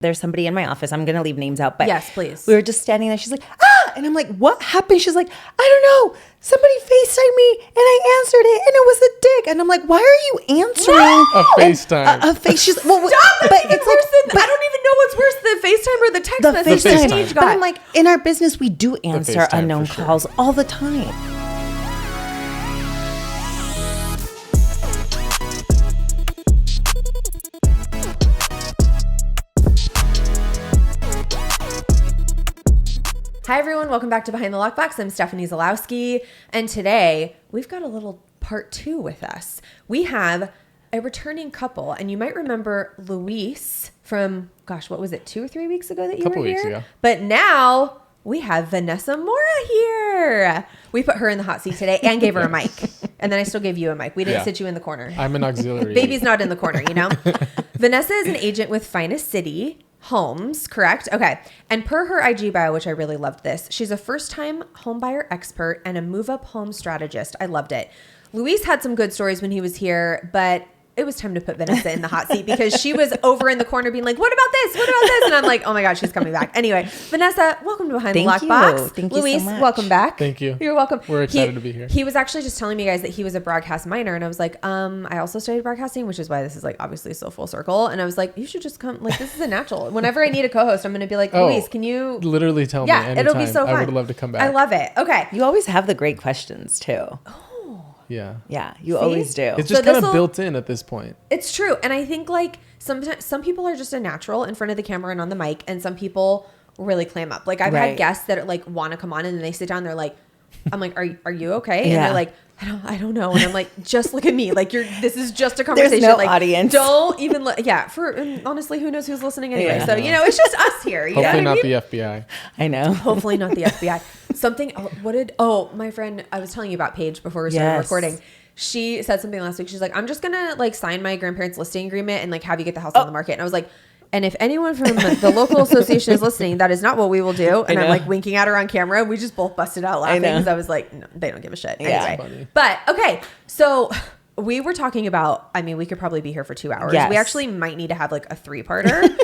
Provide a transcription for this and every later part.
There's somebody in my office. I'm going to leave names out, but yes, please. We were just standing there. She's like, and I'm like, what happened? She's like, I don't know. Somebody FaceTimed me and I answered it and it was a dick. And I'm like, why are you answering a FaceTime? A face. She's well, Stop! But it's like, I don't even know what's worse, the FaceTime or the text message. The FaceTime. But I'm like, in our business, we do answer unknown calls all the time. Hi everyone, welcome back to Behind the Lockbox. I'm Stephanie Zalowski, and today we've got a little part 2 with us. We have a returning couple, and you might remember Luis from, what was it, 2 or 3 weeks ago that you were here? Couple weeks ago. But now we have Vanessa Mora here. We put her in the hot seat today and gave her a mic, and then I still gave you a mic. We didn't sit you in the corner. I'm an auxiliary. Baby's not in the corner, you know? Vanessa is an agent with Finest City Homes, correct? Okay. And per her IG bio, which I really loved this, she's a first-time homebuyer expert and a move-up home strategist. I loved it. Luis had some good stories when he was here, but it was time to put Vanessa in the hot seat because she was over in the corner being like, what about this? What about this? And I'm like, oh my God, she's coming back. Anyway, Vanessa, welcome to Behind the Lockbox. Thank Luis, you so much. welcome back. Thank you. You're welcome. We're excited to be here. He was actually just telling me, guys, that he was a broadcast minor. And I was like, I also studied broadcasting, which is why this is like obviously so full circle. And I was like, you should just come. Like, this is a natural. Whenever I need a co-host, I'm going to be like, Luis, can you literally tell me anytime. It'll be so fun. I would love to come back. I love it. Okay. You always have the great questions too. Yeah, you always do. It's just kind of built in at this point. It's true. And I think like sometimes some people are just a natural in front of the camera and on the mic, and some people really clam up. Like I've had guests that like want to come on and then they sit down, they're like, I'm like, are you okay? And they're like, I don't know. And I'm like, just look at me. Like this is just a conversation. There's no like, audience. Don't even and honestly, who knows who's listening anyway. So, it's just us here. Hopefully not the FBI. I know. Hopefully not the FBI. My friend, I was telling you about Paige before we started recording. She said something last week. She's like, I'm just going to like sign my grandparents' listing agreement and like have you get the house on the market. And I was like, and if anyone from the local association is listening, that is not what we will do. And I'm like winking at her on camera. We just both busted out laughing because I was like, no, they don't give a shit. Anyway. But okay. So we were talking about, we could probably be here for 2 hours. Yes. We actually might need to have like a 3-parter.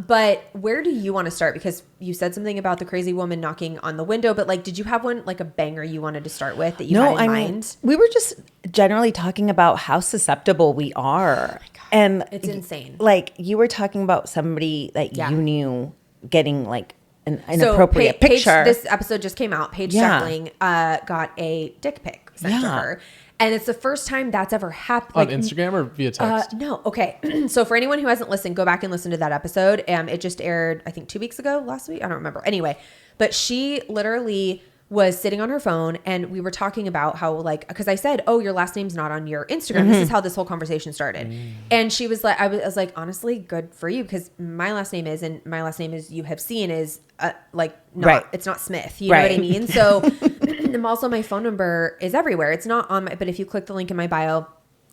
But where do you want to start? Because you said something about the crazy woman knocking on the window, but like, did you have one, like a banger you wanted to start with that you had in mind? We were just generally talking about how susceptible we are. Oh, and it's insane. Like you were talking about somebody that you knew getting like an inappropriate picture. This episode just came out. Paige Shackling got a dick pic sent to her. And it's the first time that's ever happened. On Instagram or via text? No. Okay. So for anyone who hasn't listened, go back and listen to that episode. It just aired, I think 2 weeks ago, last week. I don't remember. Anyway, but she literally was sitting on her phone and we were talking about how like, because I said, your last name's not on your Instagram. Mm-hmm. This is how this whole conversation started. And she was like, I was like, honestly, good for you because my last name is, and my last name is, you have seen is it's not Smith. You know what I mean? So and also my phone number is everywhere. It's not on but if you click the link in my bio,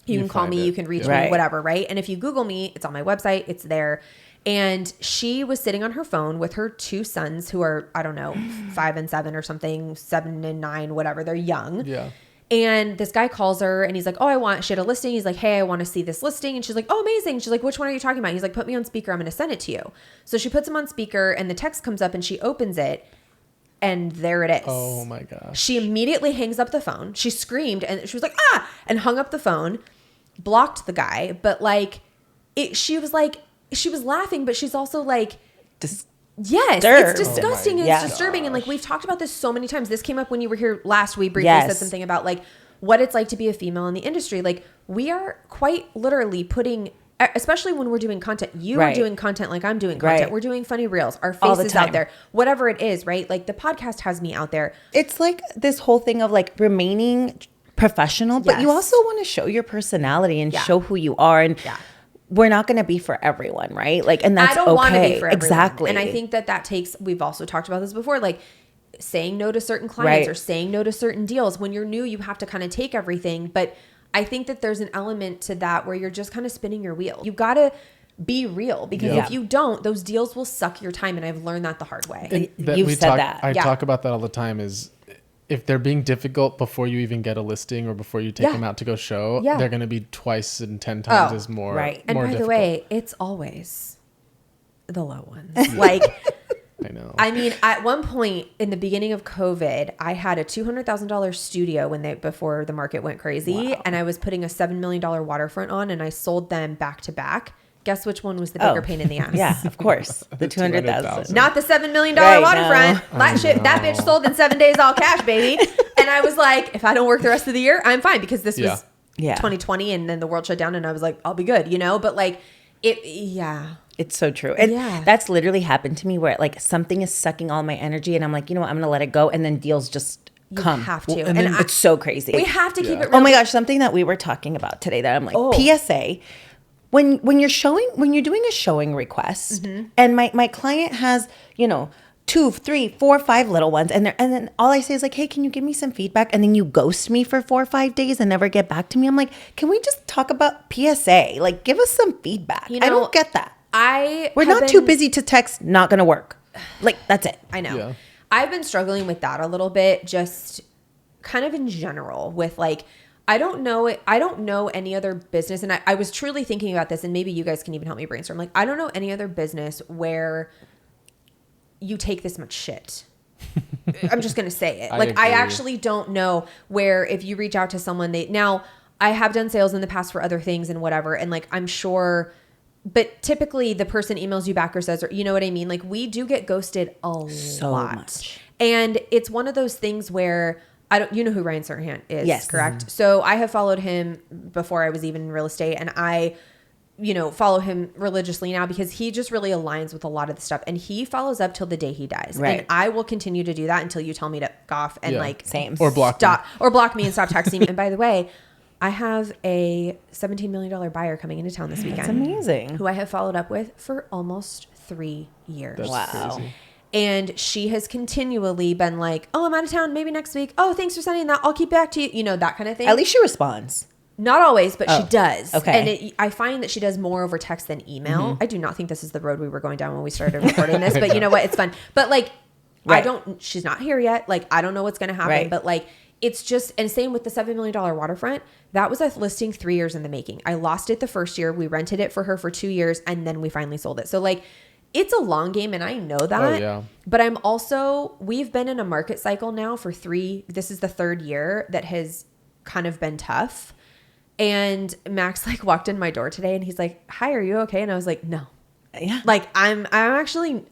you can call me, you can reach me, whatever. Right. And if you Google me, it's on my website, it's there. And she was sitting on her phone with her 2 sons who are, I don't know, 5 and 7 or something, 7 and 9, whatever. They're young. Yeah. And this guy calls her and he's like, she had a listing. He's like, hey, I want to see this listing. And she's like, oh, amazing. She's like, which one are you talking about? He's like, put me on speaker. I'm going to send it to you. So she puts him on speaker and the text comes up and she opens it. And there it is. Oh my gosh. She immediately hangs up the phone. She screamed and she was like, and hung up the phone, blocked the guy. But she was laughing, but she's also like, yes, it's disgusting and it's disturbing. And like, we've talked about this so many times. This came up when you were here last. We briefly said something about like what it's like to be a female in the industry. Like we are quite literally putting, especially when we're doing content, you are doing content like I'm doing content. We're doing funny reels, our faces out there, whatever it is, right? Like the podcast has me out there. It's like this whole thing of like remaining professional, but you also want to show your personality and show who you are. And we're not going to be for everyone, right? Like, and that's I don't want to be for everyone. Exactly. And I think that takes, we've also talked about this before, like saying no to certain clients or saying no to certain deals. When you're new, you have to kind of take everything. But I think that there's an element to that where you're just kind of spinning your wheel. You got to be real because if you don't, those deals will suck your time. And I've learned that the hard way. You've said that. I talk about that all the time is if they're being difficult before you even get a listing or before you take them out to go show, they're going to be twice and 10 times as more. Right. And by the way, it's always the low ones. Like, I know. I mean, at one point in the beginning of COVID, I had a $200,000 studio before the market went crazy, and I was putting a $7 million waterfront on, and I sold them back to back. Guess which one was the bigger pain in the ass? Yeah, of course. The 200,000. Not the $7 million waterfront. No. That bitch sold in 7 days, all cash, baby. And I was like, if I don't work the rest of the year, I'm fine, because this was 2020, and then the world shut down, and I was like, I'll be good, But like, it's so true. And that's literally happened to me, where like something is sucking all my energy, and I'm like, you know what, I'm going to let it go. And then deals just come. You have to. And then it's so crazy. We have to keep it real. Oh my gosh, something that we were talking about today that I'm like, PSA. When you're doing a showing request, and my client has, 2, 3, 4, 5 little ones, and then all I say is like, hey, can you give me some feedback? And then you ghost me for 4 or 5 days and never get back to me. I'm like, can we just talk about PSA? Like, give us some feedback. I don't get that. We're not too busy to text. Not gonna work. Like, that's it. I know. Yeah. I've been struggling with that a little bit, just kind of in general, with like, I don't know any other business, and I was truly thinking about this, and maybe you guys can even help me brainstorm. Like, I don't know any other business where you take this much shit. I'm just going to say it. I actually don't know where, if you reach out to someone, now I have done sales in the past for other things and whatever, and like, I'm sure, but typically the person emails you back or says, or you know what I mean? Like, we do get ghosted a lot. Much. And it's one of those things where you know who Ryan Serhant is, yes, correct? So I have followed him before I was even in real estate, and I, follow him religiously now, because he just really aligns with a lot of the stuff, and he follows up till the day he dies. Right. And I will continue to do that until you tell me to go off and same, or block me and stop texting me. And by the way, I have a $17 million buyer coming into town this weekend. That's amazing. Who I have followed up with for almost 3 years. That's wow. Crazy. And she has continually been like, oh, I'm out of town, maybe next week. Oh, thanks for sending that. I'll keep back to you. That kind of thing. At least she responds. Not always, but she does. Okay. And I find that she does more over text than email. I do not think this is the road we were going down when we started recording this, but you know what? It's fun. But like, she's not here yet. Like, I don't know what's going to happen, right. But like, it's just, and same with the $7 million waterfront. That was a listing 3 years in the making. I lost it the first year. We rented it for her for 2 years, and then we finally sold it. So like, it's a long game, and I know that. Oh, yeah. But we've been in a market cycle now for this is the 3rd year that has kind of been tough. And Max like walked in my door today, and he's like, hi, are you okay? And I was like, no. Yeah. Like, I'm actually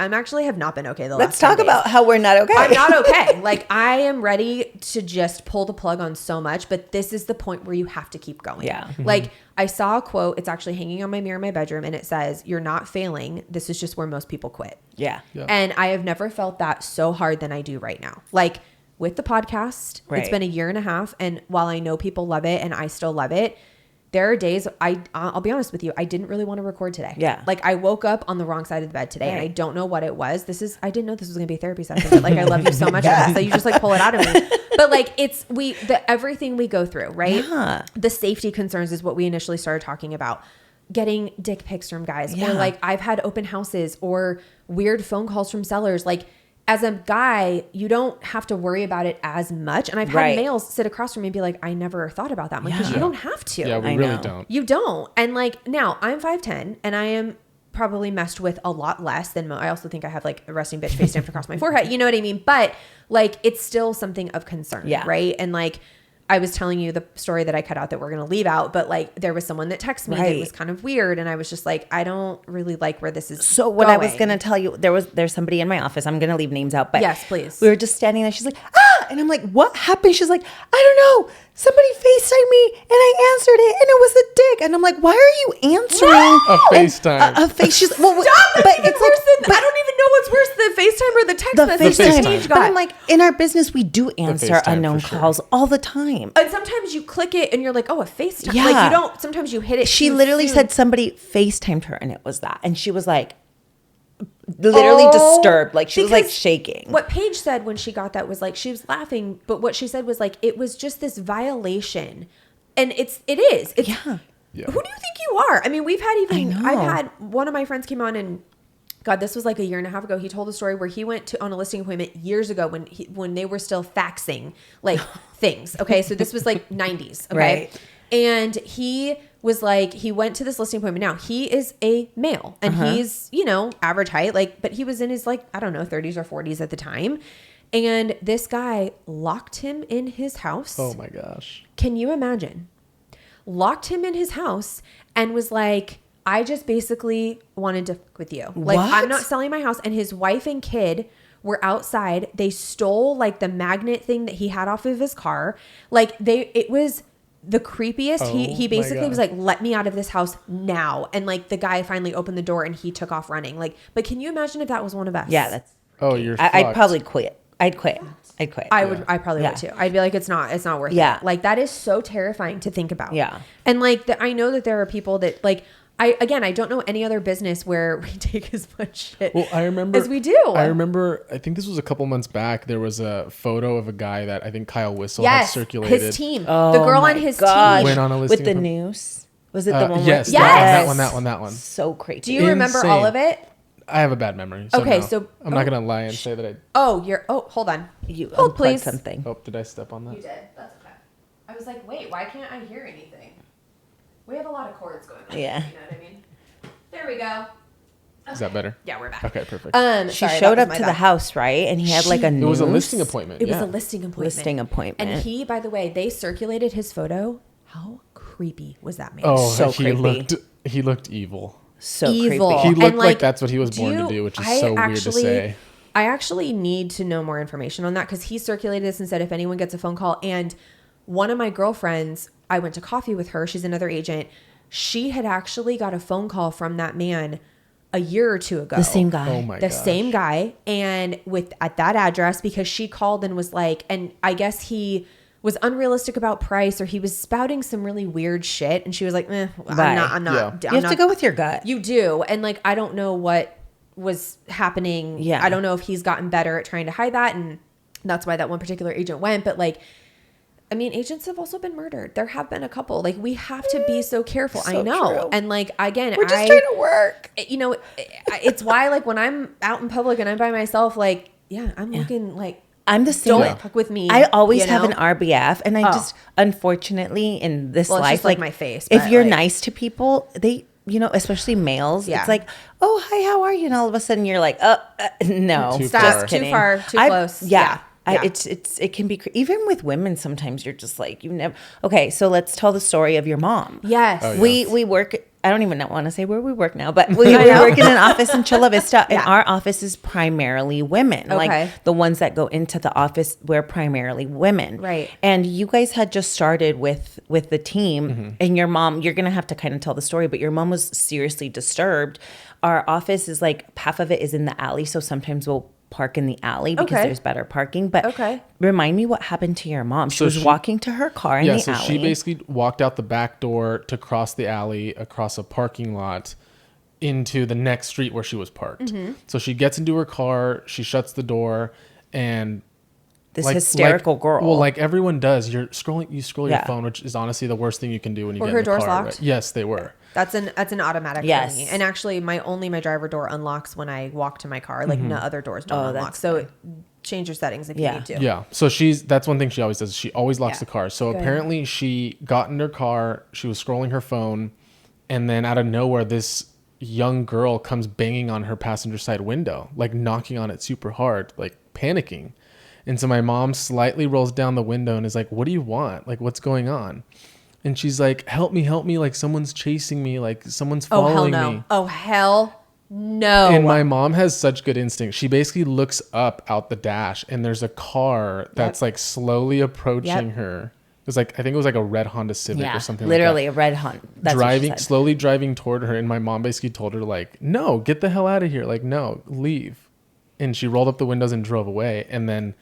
have not been okay the last Let's talk 10 days. about how we're not okay. I'm not okay. Like, I am ready to just pull the plug on so much, but this is the point where you have to keep going. Yeah. Like, I saw a quote, it's actually hanging on my mirror in my bedroom, and it says, you're not failing. This is just where most people quit. Yeah. And I have never felt that so hard than I do right now. Like, with the podcast, It's been a year and a half. And while I know people love it and I still love it, there are days I'll be honest with you, I didn't really want to record today. Yeah. Like, I woke up on the wrong side of the bed today, and I don't know what it was. I didn't know this was going to be a therapy session, but like, I love you so much. So you just like pull it out of me. But like, it's everything we go through, right? Yeah. The safety concerns is what we initially started talking about. Getting dick pics from guys, or like, I've had open houses or weird phone calls from sellers. Like, as a guy, you don't have to worry about it as much. And I've had males sit across from me and be like, I never thought about that. Because you don't have to. Yeah, we really don't. You don't. And like, now I'm 5'10", and I am probably messed with a lot less than I also think I have like a resting bitch face stamped across my forehead. You know what I mean? But like, it's still something of concern. Yeah. Right. And like, I was telling you the story that I cut out that we're going to leave out, but like, there was someone that texted me that was kind of weird. And I was just like, I don't really like where this is So what going. I was going to tell you, there's somebody in my office. I'm going to leave names out, but yes, please. We were just standing there. She's like, and I'm like, what happened? She's like, I don't know. Somebody FaceTimed me and I answered it and it was a dick. And I'm like, why are you answering a FaceTime? A face. She's well, stop. But it's like, I don't even know what's worse, the FaceTime or the text message. FaceTime. But I'm like, in our business, we do answer unknown calls all the time. And sometimes you click it and you're like, oh, a FaceTime. Yeah. Like, you don't, sometimes you hit it. She literally said somebody FaceTimed her and it was that. And she was like, literally disturbed. Like, she was like shaking. What Paige said when she got that was like, she was laughing, but what she said was like, it was just this violation. And it is. It's, yeah. Who do you think you are? I mean, I've had one of my friends came on, and God, this was like a year and a half ago. He told a story where he went on a listing appointment years ago when they were still faxing like things. Okay. So this was like 90s. Okay. Right. And he was like, he went to this listing appointment. Now he is a male and he's, you know, average height, like, but he was in his like, I don't know, 30s or 40s at the time. And this guy locked him in his house. Oh my gosh. Can you imagine? Locked him in his house and was like, I just basically wanted to fuck with you. Like, What? I'm not selling my house. And his wife and kid were outside. They stole like the magnet thing that he had off of his car. Like it was the creepiest. He basically was like, let me out of this house now. And like the guy finally opened the door and he took off running. Like, but can you imagine if that was one of us? Yeah, that's. Oh, you're I'd fucked. probably quit. I'd quit. I probably would too. I'd be like, it's not worth it. Like that is so terrifying to think about. Yeah. And like I know that there are people that like, I don't know any other business where we take as much shit as we do. I remember, I think this was a couple months back, there was a photo of a guy that I think Kyle Whistle had circulated. His team. The girl on his team. Went on a listing with the noose. Was it the one? Yes. Yes. That one. So crazy. Do you remember all of it? I have a bad memory. So Okay, no. so I'm not gonna lie and say that I. Hold on. You hold, please. Something. Oh, did I step on that? You did. That's okay. I was like, wait, why can't I hear anything? We have a lot of cords going on. Yeah. You know what I mean? There we go. Is that better? Yeah, we're back. Okay, perfect. She showed up to the house, right? And he had like a noose. It was a listing appointment. It was a listing appointment. And he, by the way, they circulated his photo. How creepy was that man? Oh, so creepy. He looked evil. So evil. creepy. He looked like that's what he was born to do, which is so weird to say. I actually need to know more information on that because he circulated this and said if anyone gets a phone call. And one of my girlfriends, I went to coffee with her. She's another agent. She had actually got a phone call from that man a year or two ago. The same guy. Oh my gosh. The same guy. And at that address because she called and was like, and I guess he was unrealistic about price or he was spouting some really weird shit. And she was like, I'm not. You have to go with your gut. You do. And like, I don't know what was happening. Yeah. I don't know if he's gotten better at trying to hide that. And that's why that one particular agent went. But like, I mean, agents have also been murdered. There have been a couple. Like, we have to be so careful. So I know. true. And like, again, we're just trying to work. You know, it's why like when I'm out in public and I'm by myself, like, I'm looking like, I'm the same. Don't fuck with me. I always have an RBF, and I just, unfortunately, in this life, it's like my face. If you're nice to people, they, you know, especially males, it's like, oh, hi, how are you? And all of a sudden, you're like, no, stop, too far, too close. Yeah. It can be even with women. Sometimes you're just like you never. Okay, so let's tell the story of your mom. Yes, Oh, yeah. We work. I don't even want to say where we work now, but we work in an office in Chula Vista, and our office is primarily women. Okay. Like the ones that go into the office, we're primarily women. Right. And you guys had just started with the team, and your mom. You're gonna have to kind of tell the story, but your mom was seriously disturbed. Our office is like half of it is in the alley, so sometimes we'll park in the alley because there's better parking. But remind me what happened to your mom. She was walking to her car in the alley. So she basically walked out the back door to cross the alley, across a parking lot, into the next street where she was parked. So she gets into her car, she shuts the door, and this hysterical girl. Well, like everyone does, you scroll your phone, which is honestly the worst thing you can do when you get in the car. Were her doors locked? Right? Yes, they were. That's an automatic for me. And actually my driver door unlocks when I walk to my car. Like no other doors don't unlock. So change your settings if you need to. Yeah. So that's one thing she always does. She always locks the car. So apparently she got in her car, she was scrolling her phone, and then out of nowhere this young girl comes banging on her passenger side window, like knocking on it super hard, like panicking. And so my mom slightly rolls down the window and is like, "What do you want? Like, what's going on?" And she's like, help me, like someone's chasing me, like someone's following me. Oh, hell no. And my mom has such good instinct. She basically looks up out the dash and there's a car that's like slowly approaching her. It was like, I think it was like a red Honda Civic or something literally like a red Honda. Slowly driving toward her. And my mom basically told her like, no, get the hell out of here. Like, no, leave. And she rolled up the windows and drove away. And then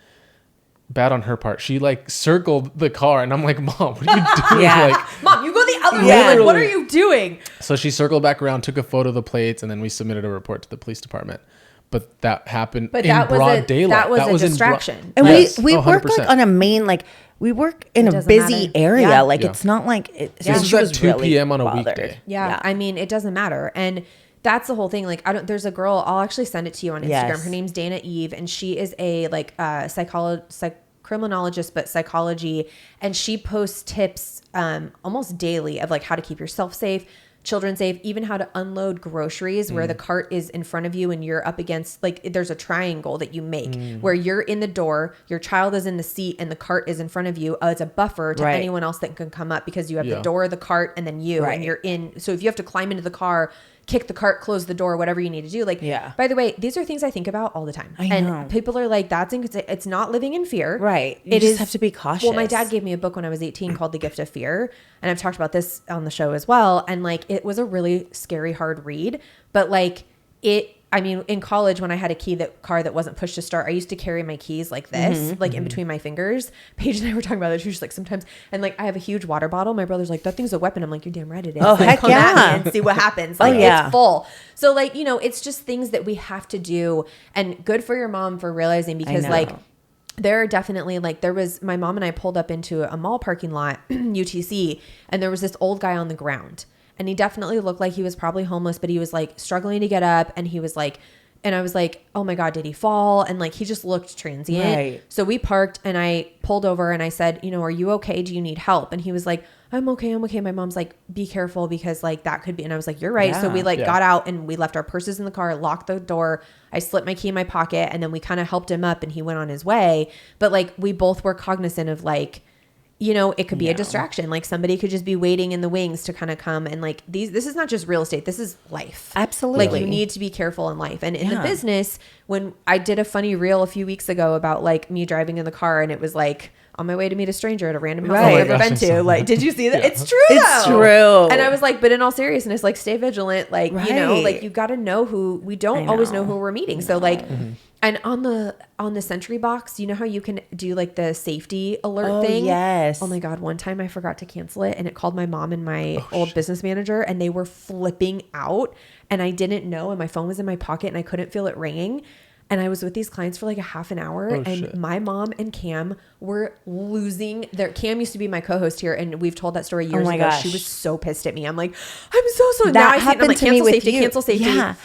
bad on her part, she like circled the car, and I'm like, Mom, what are you doing? Like, Mom, you go the other way. Like, what are you doing? So she circled back around, took a photo of the plates, and then we submitted a report to the police department. But that happened in broad daylight. That was a distraction. And we work like on a main, like we work in a busy area. Like it's not like this was at 2 p.m. on a weekday. Yeah, I mean, it doesn't matter. And that's the whole thing. Like, there's a girl, I'll actually send it to you on Instagram. Her name's Dana Eve, and she is a like criminologist, but psychology. And she posts tips almost daily of like how to keep yourself safe, children safe, even how to unload groceries where the cart is in front of you and you're up against, like, there's a triangle that you make where you're in the door, your child is in the seat, and the cart is in front of you as a buffer to anyone else that can come up, because you have the door, the cart, and then you, and you're in. So if you have to climb into the car, kick the cart, close the door, whatever you need to do. Like, by the way, these are things I think about all the time. I know. People are like, it's not living in fear. Right. You just have to be cautious. Well, my dad gave me a book when I was 18 called The Gift of Fear. And I've talked about this on the show as well. And like, it was a really scary, hard read, but like I mean, in college, when I had a car that wasn't push to start, I used to carry my keys like this, like in between my fingers. Paige and I were talking about that. She was like, sometimes, and like, I have a huge water bottle. My brother's like, that thing's a weapon. I'm like, you're damn right it is. Oh, like, heck come yeah. at me and see what happens. Like, it's full. So like, you know, it's just things that we have to do. And good for your mom for realizing, because like, there are definitely, like, my mom and I pulled up into a mall parking lot, UTC, and there was this old guy on the ground. And he definitely looked like he was probably homeless, but he was like struggling to get up. And he was like, and I was like, oh my God, did he fall? And like, he just looked transient. Right. So we parked and I pulled over and I said, you know, are you okay? Do you need help? And he was like, I'm okay. My mom's like, be careful, because like that could be. And I was like, you're right. So we like got out and we left our purses in the car, locked the door. I slipped my key in my pocket, and then we kind of helped him up and he went on his way. But like, we both were cognizant of like, you know, it could be a distraction. Like, somebody could just be waiting in the wings to kind of come. And like, this is not just real estate. This is life. Absolutely. Like, you need to be careful in life. And in the business, when I did a funny reel a few weeks ago about like me driving in the car, and it was like on my way to meet a stranger at a random house I've never been to. Like, did you see that? It's true. It's true. And I was like, but in all seriousness, like, stay vigilant. Like, you know, like, you got to know who, we don't always know who we're meeting. So like, and on the Sentry box, you know how you can do like the safety alert thing? Yes. Oh my God. One time I forgot to cancel it, and it called my mom and my old business manager, and they were flipping out, and I didn't know. And my phone was in my pocket and I couldn't feel it ringing. And I was with these clients for like a half an hour, and my mom and Cam were losing their. Cam used to be my co-host here, and we've told that story years ago. Gosh. She was so pissed at me. I'm like, I'm so sorry. That now I see it, happened I'm like, to me cancel with safety, you. cancel safety. Yeah.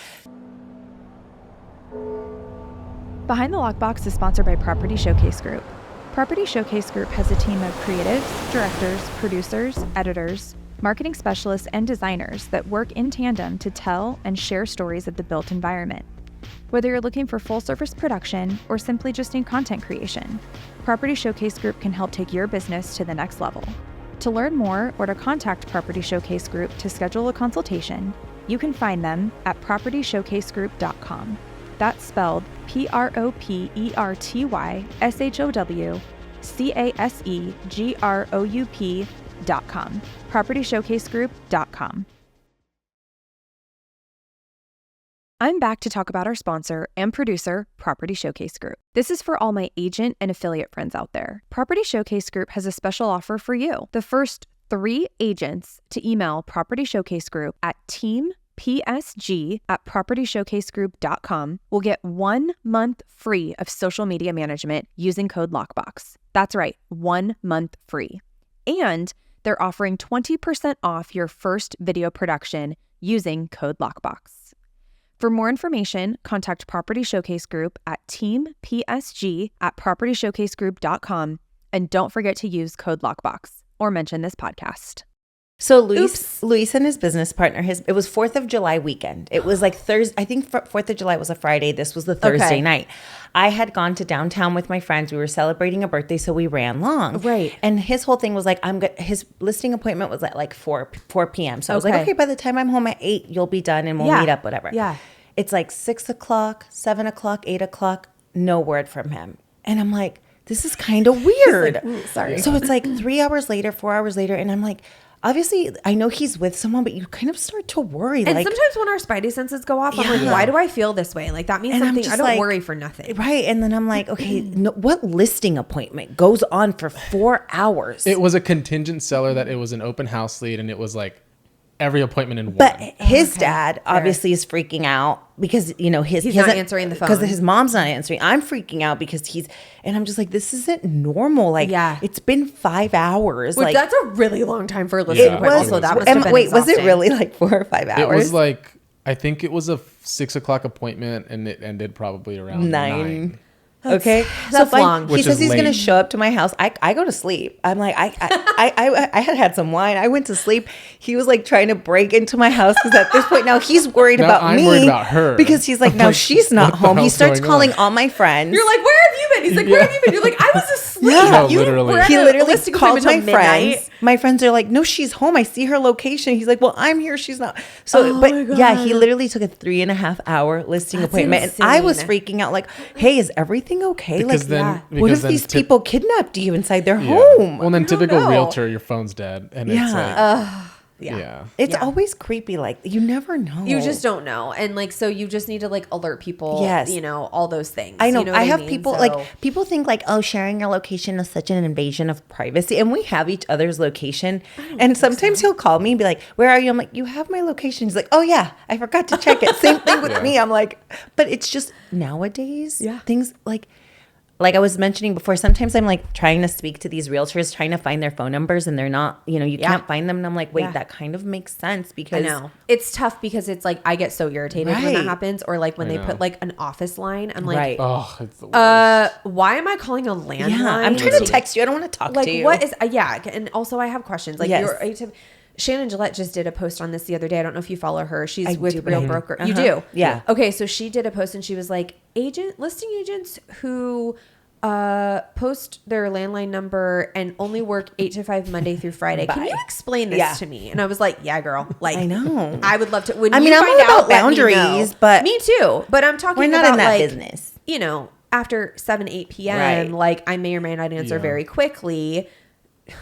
Behind the Lockbox is sponsored by Property Showcase Group. Property Showcase Group has a team of creatives, directors, producers, editors, marketing specialists, and designers that work in tandem to tell and share stories of the built environment. Whether you're looking for full-service production or simply just need content creation, Property Showcase Group can help take your business to the next level. To learn more or to contact Property Showcase Group to schedule a consultation, you can find them at propertyshowcasegroup.com. That's spelled PROPERTYSHOWCASEGROUP.com. PropertyShowcaseGroup.com. I'm back to talk about our sponsor and producer, Property Showcase Group. This is for all my agent and affiliate friends out there. Property Showcase Group has a special offer for you. The first 3 agents to email Property Showcase Group at teampsg@propertyshowcasegroup.com will get 1 month free of social media management using code LOCKBOX. That's right, 1 month free. And they're offering 20% off your first video production using code LOCKBOX. For more information, contact Property Showcase Group at teampsg@propertyshowcasegroup.com, and don't forget to use code LOCKBOX or mention this podcast. So Luis and his business partner, it was 4th of July weekend. It was like Thursday. I think 4th of July was a Friday. This was the Thursday night. I had gone to downtown with my friends. We were celebrating a birthday, so we ran long. Right. And his whole thing was like, his listing appointment was at like 4 p.m. So I was like, okay, by the time I'm home at 8, you'll be done and we'll meet up, whatever. Yeah. It's like 6 o'clock, 7 o'clock, 8 o'clock, no word from him. And I'm like, this is kind of weird. Like, sorry. So it's like 3 hours later, 4 hours later, and I'm like, obviously, I know he's with someone, but you kind of start to worry. And like, sometimes when our spidey senses go off, I'm like, why do I feel this way? Like, that means something. I don't worry for nothing. Right. And then I'm like, okay, what listing appointment goes on for 4 hours? It was a contingent seller that it was an open house lead, and it was like every appointment in one. But his dad obviously is freaking out because, you know, he's not answering the phone. Because his mom's not answering. I'm freaking out because and I'm just like, this isn't normal. Like, it's been 5 hours. Like, that's a really long time for a listing appointment. Also, that must have been was it really like 4 or 5 hours? It was like, I think it was a 6 o'clock appointment, and it ended probably around 9. Okay, that's long. He Which says is he's late. gonna show up to my house. I go to sleep. I'm like, I had some wine. I went to sleep. He was like trying to break into my house because at this point now he's worried Now about I'm me. worried about her. Because he's like, I'm now like, she's not what the home. He hell's starts going calling on? all my friends. You're like, where have you been? He's like, where have you been? You're like, I was asleep. No, You literally. were at He a literally listing called appointment my till midnight. friends. My friends are like, no, she's home. I see her location. He's like, well, I'm here. She's not. So, Oh but my yeah, God. he literally took a 3.5 hour listing That's appointment. And I was insane. freaking out like, hey, is everything okay? Because Like, then, what if because then these tip- people kidnapped you inside their Yeah. home? Well, then You don't typical know. realtor, your phone's dead, and it's Yeah. like, yeah. It's Yeah. always creepy. Like, you never know. You just don't know. And like, so you just need to like alert people, Yes. you know, all those things. I know. You know what I have mean? people So- like people think like, oh, sharing your location is such an invasion of privacy, and we have each other's location. And sometimes he'll call me and be like, "Where are you?" I'm like, "You have my location." He's like, "Oh yeah, I forgot to check it." Same thing with Yeah. me. I'm like, but it's just nowadays, Yeah. things like I was mentioning before. Sometimes I'm like trying to speak to these realtors, trying to find their phone numbers, and they're not. You know, you Yeah. can't find them. And I'm like, wait, Yeah. that kind of makes sense I because know it's tough because it's like I get so irritated when that Right. happens, or like when they know. put like an office line. I'm like, Right. Oh, it's the worst. why am I calling a landline? yeah, I'm trying to text you. I don't want to talk Like, to you. what is? Yeah, and also I have questions. Like, Yes. Shannon Gillette just did a post on this the other day. I don't know if you follow her. She's I do, with but Real I- Broker. uh-huh. You do, Yeah. Okay, so she did a post and she was like, listing agents who post their landline number and only work 8 to 5 Monday through Friday. Can Bye. you explain this Yeah. to me? And I was like, yeah, girl. Like, I know. I would love to. When I mean, you I'm find all about out, let me know. boundaries, but me too. But I'm talking we're not about in that like, business. you know, after 7, 8 p.m., Right. like I may or may not answer Yeah. very quickly.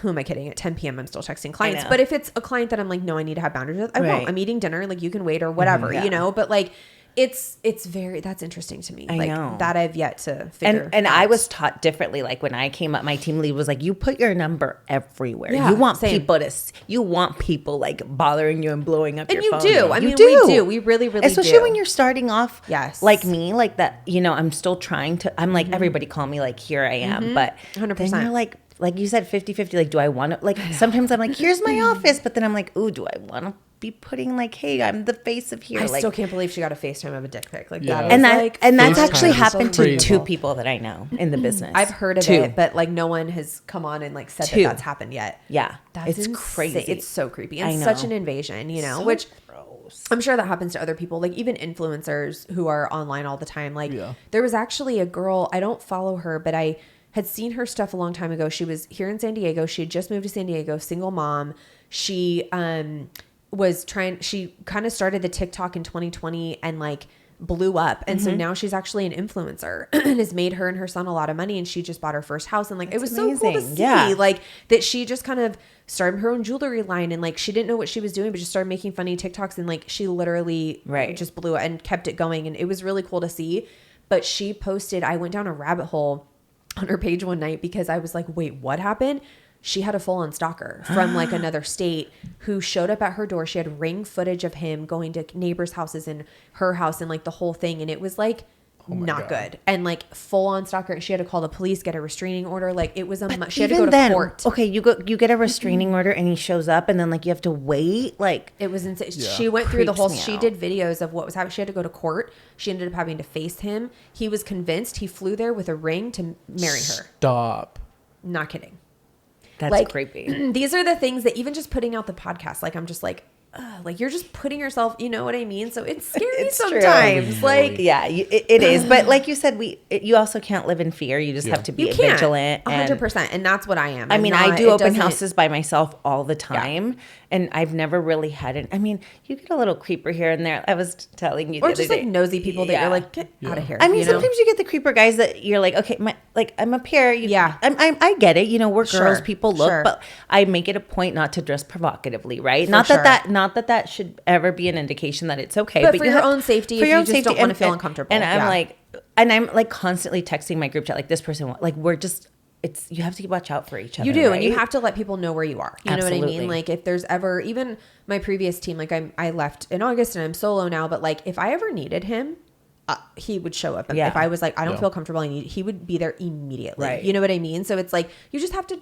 Who am I kidding? At 10 p.m., I'm still texting clients. know. But if it's a client that I'm like, no, I need to have boundaries with, I Right. won't. I'm eating dinner. Like, you can wait or whatever, Yeah. you know? But like, it's very, that's interesting to me. I like, know. that I've yet to figure And I out. was taught differently. Like when I came up, my team lead was like, "You put your number everywhere. Yeah, you want same. people to. You want people like bothering you and blowing up And your you phone. do. I You mean, we do. We really, really Especially do. when you're starting off. Yes. Like me, like that. You know, I'm still trying to. I'm like everybody call me like here I am, but 100%. then you're like you said 50-50. Like, do I want to? Like sometimes I'm like, here's my office, but then I'm like, ooh, do I want to be putting like, hey, I'm the face of here. I like, still can't believe she got a FaceTime of a dick pic. Like, Yeah. that is and that like, and that's FaceTime actually is happened to crazy. 2 people that I know in the business. I've heard of 2. it, but like no one has come on and like said that 2. that's happened yet. Yeah, That's it's insane. crazy. It's so creepy and I know. such an invasion, you know, So which gross. I'm sure that happens to other people, like even influencers who are online all the time. Like Yeah. there was actually a girl, I don't follow her, but I had seen her stuff a long time ago. She was here in San Diego. She had just moved to San Diego, single mom. She she kind of started the TikTok in 2020 and like blew up. And so now she's actually an influencer and has made her and her son a lot of money. And she just bought her first house. And like, it was so cool to amazing. see Yeah. like that she just kind of started her own jewelry line. And like, she didn't know what she was doing, but just started making funny TikToks. And like, she literally just blew it and kept it going. And it was really cool to see. But she posted, I went down a rabbit hole on her page one night because I was like, wait, what happened? She had a full-on stalker from like another state who showed up at her door. She had ring footage of him going to neighbors' houses and her house and like the whole thing. And it was like not God. good. And like full-on stalker. She had to call the police, get a restraining order. Like it was she had to go to court. Okay, you get a restraining order and he shows up and then like you have to wait. Like It was insane. Yeah. She went through the Creeps whole. me She out. did videos of what was happening. She had to go to court. She ended up having to face him. He was convinced. He flew there with a ring to marry her. Stop. Not kidding. that's Like, creepy. These are the things that even just putting out the podcast, like I'm just like, like you're just putting yourself, you know what I mean? So it's scary It's true. sometimes. Like Yeah, it is. But like you said, you also can't live in fear. You just Yeah. have to be you can't, vigilant. and- 100%, and that's what I am. I I'm mean, not- I do it open doesn't- houses by myself all the time, and I've never really had it. I mean, you get a little creeper here and there. I was telling you, the or other just day. like nosy people that Yeah. you're like, get out of here. I mean, you know? sometimes you get the creeper guys that you're like, okay, I'm up here. Yeah. I get it. You know, we're Sure, girls, people look, sure. but I make it a point not to dress provocatively, right? For Not sure. that should ever be an indication that it's okay. But for you your have- own safety, for if your you own just safety, don't wanna and- feel and- uncomfortable, And yeah. I'm like constantly texting my group chat, like this person, like we're just. You have to watch out for each other. You do, right? and you have to let people know where you are. You know what I Absolutely. mean? Like if there's ever, even my previous team, like I left in August and I'm solo now, but like if I ever needed him, he would show up. And Yeah. if I was like, I don't Yeah. feel comfortable, he would be there immediately. Right. You know what I mean? So it's like, you just have to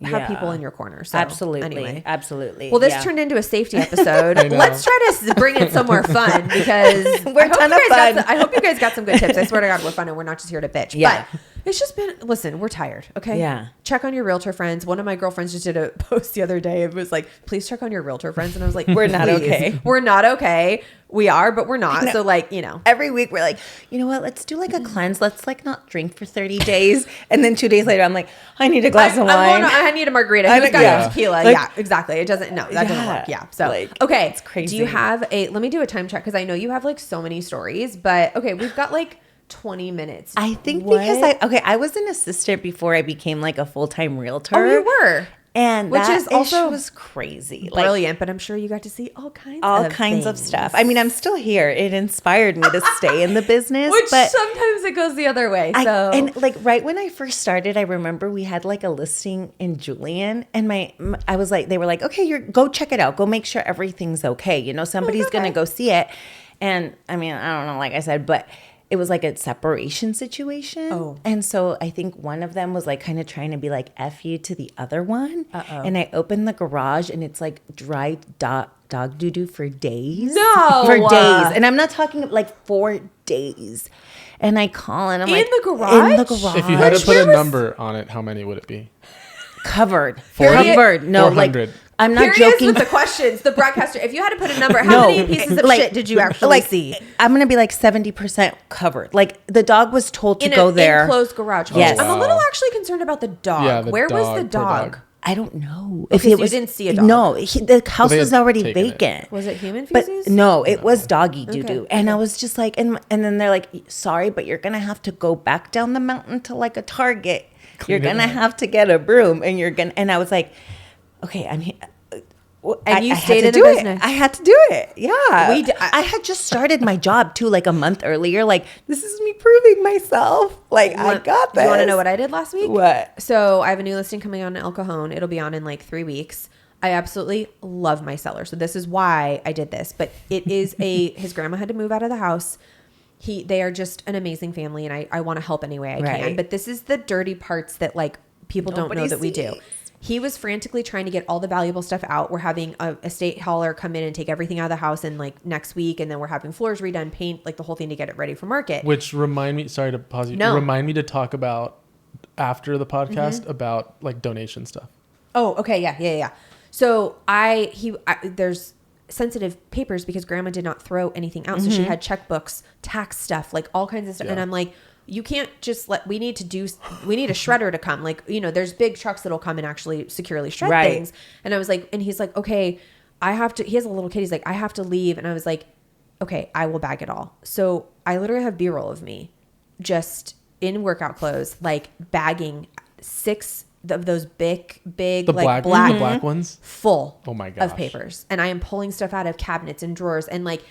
have people in your corner. So absolutely. Anyway. Absolutely. Well, this turned into a safety episode. Let's try to bring it somewhere fun because I hope you guys got some good tips. I swear to God, we're fun and we're not just here to bitch. Yeah. But it's just been, listen, we're tired. Okay. Yeah. Check on your realtor friends. One of my girlfriends just did a post the other day. It was like, please check on your realtor friends. And I was like, we're not okay. We're not okay. We are, but we're not. So like, every week we're like, you know what? Let's do like a cleanse. Let's like not drink for 30 days. And then 2 days later, I'm like, I need a glass of wine. I need a margarita. Who's got tequila? Like, yeah, exactly. It doesn't, no, that doesn't work. Yeah. So, okay. It's crazy. Do you have let me do a time check. Cause I know you have like so many stories, but okay, we've got like 20 minutes. I think because I was an assistant before I became like a full-time realtor. Oh, you were. And which is also was crazy. Brilliant, but I'm sure you got to see all kinds of stuff. I mean, I'm still here. It inspired me to stay in the business. Which but sometimes it goes the other way. So and like right when I first started, I remember we had like a listing in Julian, and I was like, they were like, okay, go check it out. Go make sure everything's okay. Somebody's gonna go see it. And I mean, I don't know, like I said, but it was like a separation situation. Oh. And so I think one of them was like kind of trying to be like F you to the other one. Uh-oh. And I opened the garage and it's like dry dog doo-doo for days. No. For days. And I'm not talking like 4 days. And I call and I'm like. In the garage? If you had to put a number on it, how many would it be? Covered. Covered. No, 400. Like. I'm not joking. With the questions, the broadcaster. If you had to put a number, how many pieces of shit did you actually see? I'm gonna be like 70% covered. Like the dog was told to go there. Enclosed garage. Yes. I'm a little actually concerned about the dog. Yeah, Where was the dog? I don't know. If you didn't see a dog. No, the house was already vacant. Was it human feces? But no, it was doggy doo-doo. And I was just like, and then they're like, sorry, but you're gonna have to go back down the mountain to like a Target. You're gonna have to get a broom, and I was like, okay, I'm here. And you stayed in the business. I had to do it. Yeah. I had just started my job too, like a month earlier. Like, this is me proving myself. Like, I got this. You want to know what I did last week? What? So I have a new listing coming on in El Cajon. It'll be on in like 3 weeks. I absolutely love my seller. So this is why I did this. But it is his grandma had to move out of the house. They are just an amazing family, and I want to help any way I can. But this is the dirty parts that like people don't know that we do. He was frantically trying to get all the valuable stuff out. We're having a estate hauler come in and take everything out of the house in like next week. And then we're having floors redone, paint, like the whole thing to get it ready for market. Which remind me, sorry to pause you. No. Remind me to talk about after the podcast about like donation stuff. Oh, okay. Yeah. So there's sensitive papers because grandma did not throw anything out. So she had checkbooks, tax stuff, like all kinds of stuff. Yeah. And I'm like, you can't just we need a shredder to come. Like, there's big trucks that'll come and actually securely shred things. And I was like, and he's like, okay, he has a little kid. He's like, I have to leave. And I was like, okay, I will bag it all. So I literally have B-roll of me just in workout clothes, like bagging 6 of those big, like black ones full oh my gosh. Of papers. And I am pulling stuff out of cabinets and drawers. And like,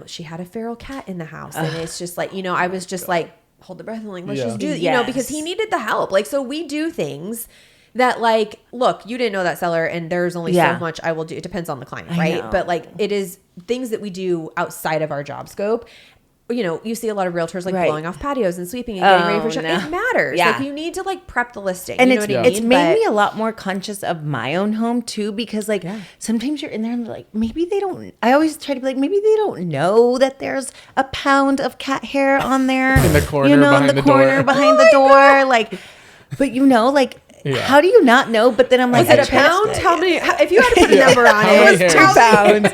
she had a feral cat in the house. And it's just like, I was just like, hold the breath and like, let's just do it, because he needed the help. Like, so we do things that like, look, you didn't know that seller and there's only so much I will do. It depends on the client, right? But like, it is things that we do outside of our job scope. You see a lot of realtors like blowing off patios and sweeping and getting ready for show. No. It matters. Yeah. Like you need to like prep the listing. And it's made me a lot more conscious of my own home too, because like sometimes you're in there and like, maybe they don't, I always try to be like, maybe they don't know that there's a pound of cat hair on there. In the corner behind the door. Behind the door. Like, but like, how do you not know? But then I'm like, was it a pound? How many? If you had to put a number on it, it was 2 pounds.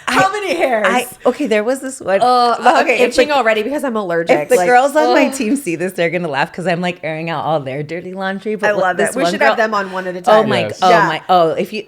How many hairs? There was this one. I'm itching already because I'm allergic. If the girls on my team see this, they're gonna laugh because I'm like airing out all their dirty laundry. But I love it. We should have them on one at a time.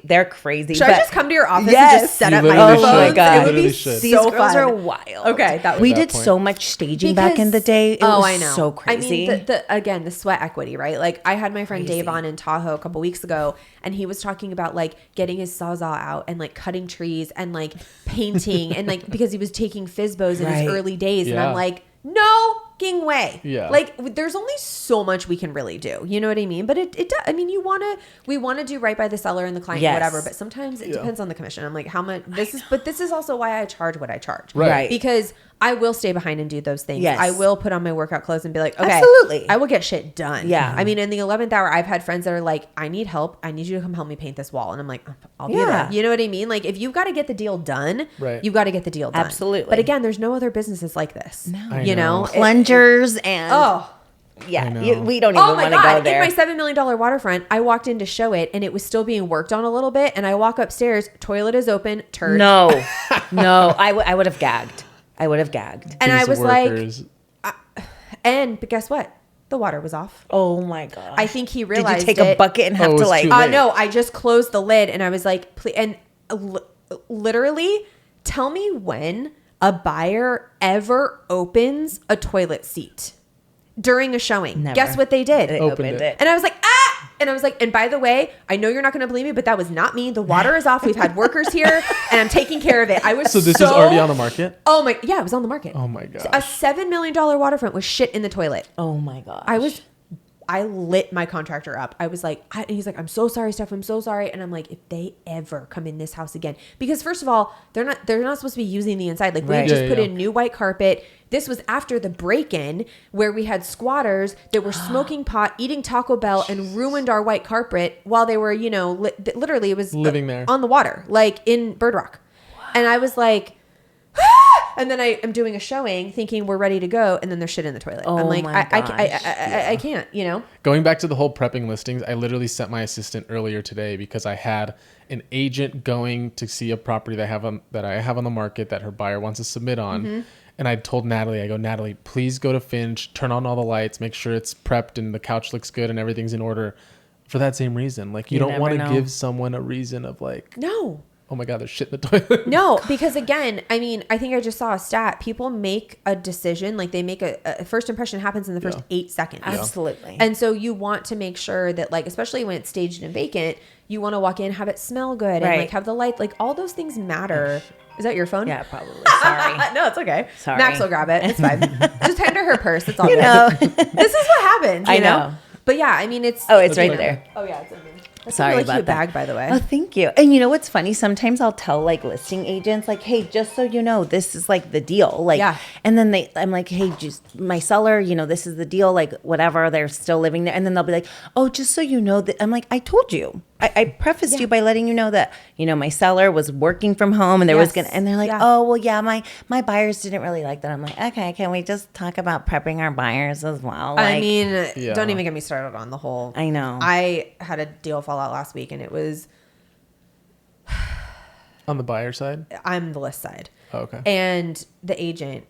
They're crazy. Should I just come to your office and just set up my phones? Oh my god, it would be so These girls fun. are wild. Okay, we did so much staging back in the day. It was I know. So crazy. I mean, the sweat equity, right? Like I had my friend Dave on in Tahoe a couple weeks ago, and he was talking about like getting his Sawzall out and like cutting trees and like painting and like because he was taking FSBOs in his early days, and I'm like, no fucking way. Yeah. Like there's only so much we can really do. You know what I mean? But it does. I mean, we want to do right by the seller and the client, whatever. But sometimes it depends on the commission. I'm like, how much this is, but this is also why I charge what I charge. Right. Because I will stay behind and do those things. Yes. I will put on my workout clothes and be like, okay, Absolutely. I will get shit done. Yeah. I mean, in the 11th hour, I've had friends that are like, I need help. I need you to come help me paint this wall. And I'm like, I'll be there. You know what I mean? Like, if you've got to get the deal done, you've got to get the deal done. Absolutely. But again, there's no other businesses like this. No. You know? Plungers and... Yeah, we don't even want to go there. In my $7 million waterfront, I walked in to show it, and it was still being worked on a little bit. And I walk upstairs, toilet is open, turd. No, I would have gagged. I would have gagged. And I was like, but guess what? The water was off. Oh my God. I think he realized. Did you take a bucket and have to like? No, I just closed the lid, and I was like, please, and literally, tell me when a buyer ever opens a toilet seat during a showing. Never. Guess what they did? They opened it. And I was like, ah! And I was like, and by the way, I know you're not going to believe me, but that was not me. The water is off. We've had workers here, and I'm taking care of it. I was so this is already on the market? Oh my, yeah, it was on the market. Oh my God. A $7 million waterfront was shit in the toilet. Oh my God. I lit my contractor up. I was like, and he's like, I'm so sorry, Steph. I'm so sorry. And I'm like, if they ever come in this house again, because first of all, they're not supposed to be using the inside. Like we just put in new white carpet. This was after the break-in where we had squatters that were smoking pot, eating Taco Bell, and ruined our white carpet while they were, literally it was living there on the water, like in Bird Rock. Wow. And I was like, and then I am doing a showing thinking we're ready to go. And then there's shit in the toilet. Oh, I'm like, I can't, Going back to the whole prepping listings, I literally sent my assistant earlier today because I had an agent going to see a property that I have on the market that her buyer wants to submit on. Mm-hmm. And I told Natalie, I go, Natalie, please go to Finch, turn on all the lights, make sure it's prepped and the couch looks good and everything's in order for that same reason. Like you don't want to give someone a reason of like, no. Oh my God, there's shit in the toilet. No, because again, I mean, I think I just saw a stat. People make a decision, like they make a first impression happens in the first 8 seconds. Absolutely. And so you want to make sure that like, especially when it's staged and vacant, you want to walk in, have it smell good and like have the light, like all those things matter. Is that your phone? Yeah, probably. Sorry. No, it's okay. Sorry. Max will grab it. It's fine. Just hand her her purse. It's all good. This is what happens. I know. But yeah, I mean, it's... Oh, it's right there. Oh, yeah, it's in there. That's Sorry a really about cute that. bag, by the way. Oh, thank you. And you know what's funny? Sometimes I'll tell like listing agents, like, hey, just so you know, this is like the deal. Like, and then I'm like, hey, just my seller, this is the deal. Like, whatever, they're still living there. And then they'll be like, oh, just so you know that. I'm like, I told you. I prefaced you by letting you know that, my seller was working from home and there was and they're like, oh, well, yeah, my buyers didn't really like that. I'm like, okay, can we just talk about prepping our buyers as well? Like, I mean, don't even get me started on the whole. I know. I had a deal fall out last week and it was. On the buyer side? I'm the list side. Oh, okay. And the agent,